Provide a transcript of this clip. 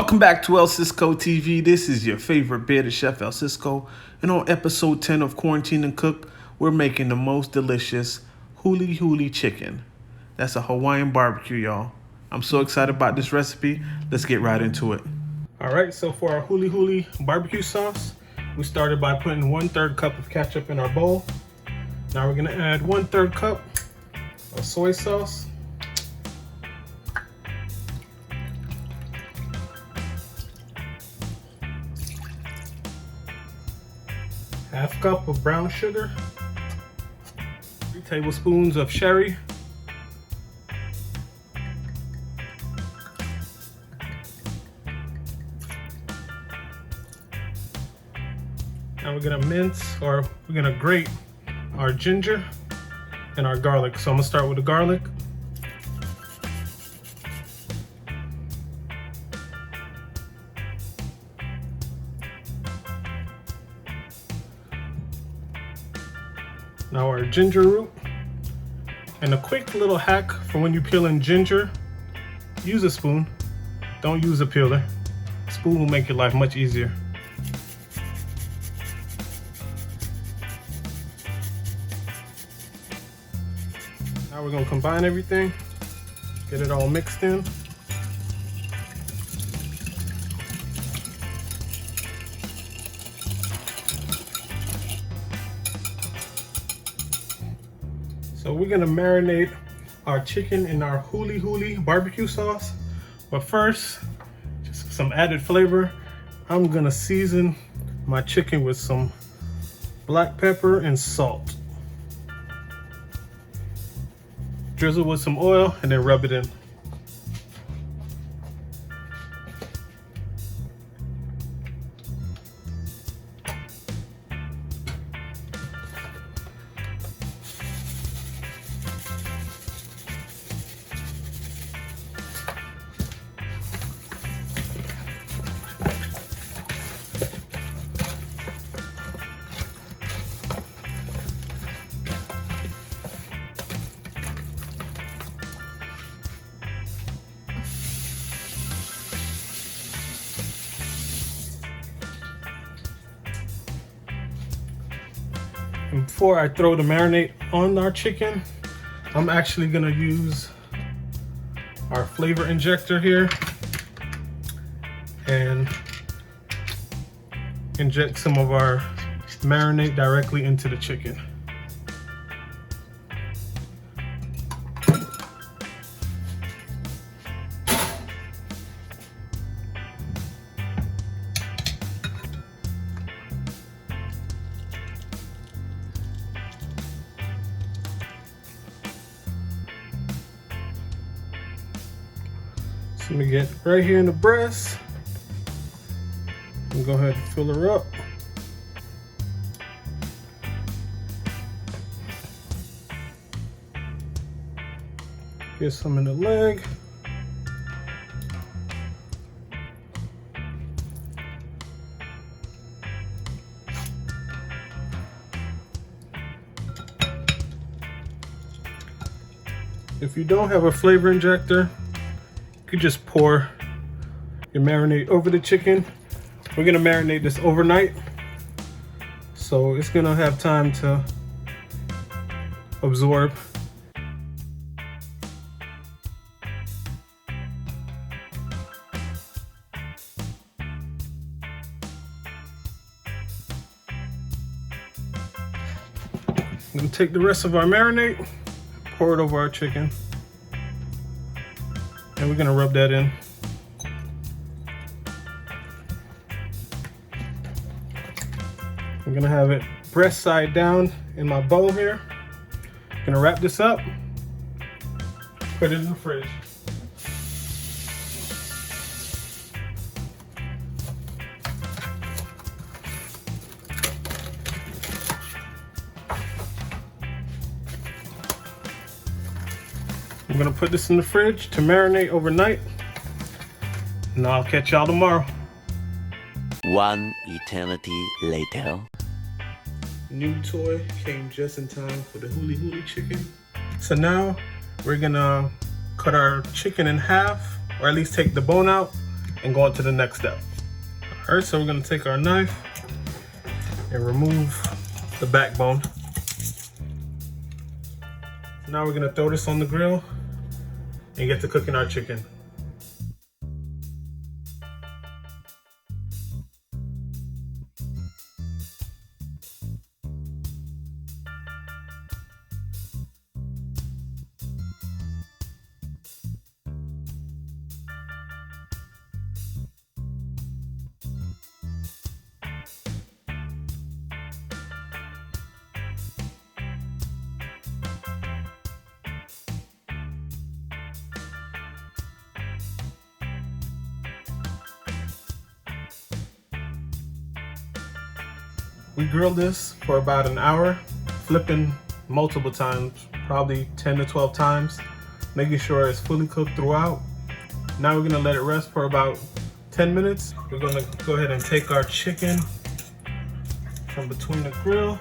Welcome back to El Cisco TV. This is your favorite bearded chef, El Cisco. And on episode 10 of Quarantine and Cook, we're making the most delicious Huli Huli Chicken. That's a Hawaiian barbecue, y'all. I'm so excited about this recipe. Let's get right into it. All right, so for our Huli Huli barbecue sauce, we started by putting 1/3 cup of ketchup in our bowl. Now we're gonna add 1/3 cup of soy sauce. Half cup of brown sugar, 3 tablespoons of sherry, now we're gonna mince, or we're gonna grate our ginger and our garlic. So I'm gonna start with the garlic. Now our ginger root. And a quick little hack for when you peel in ginger, use a spoon. Don't use a peeler. A spoon will make your life much easier. Now we're gonna combine everything, get it all mixed in. So we're gonna marinate our chicken in our Huli Huli barbecue sauce. But first, just some added flavor, I'm gonna season my chicken with some black pepper and salt. Drizzle with some oil and then rub it in. And before I throw the marinade on our chicken, I'm actually gonna use our flavor injector here and inject some of our marinade directly into the chicken. So let me get right here in the breast and go ahead and fill her up. Get some in the leg. If you don't have a flavor injector, you could just pour your marinade over the chicken. We're gonna marinate this overnight, so it's gonna have time to absorb. I'm gonna take the rest of our marinade, pour it over our chicken. And we're gonna rub that in. I'm gonna have it breast side down in my bowl here. Gonna wrap this up, put it in the fridge. I'm gonna put this in the fridge to marinate overnight, and I'll catch y'all tomorrow. One eternity later. New toy came just in time for the Huli Huli chicken. So now we're gonna cut our chicken in half, or at least take the bone out, and go on to the next step. All right, so we're gonna take our knife and remove the backbone. Now we're gonna throw this on the grill and get to cooking our chicken. We grilled this for about an hour, flipping multiple times, probably 10 to 12 times, making sure it's fully cooked throughout. Now we're gonna let it rest for about 10 minutes. We're gonna go ahead and take our chicken from between the grill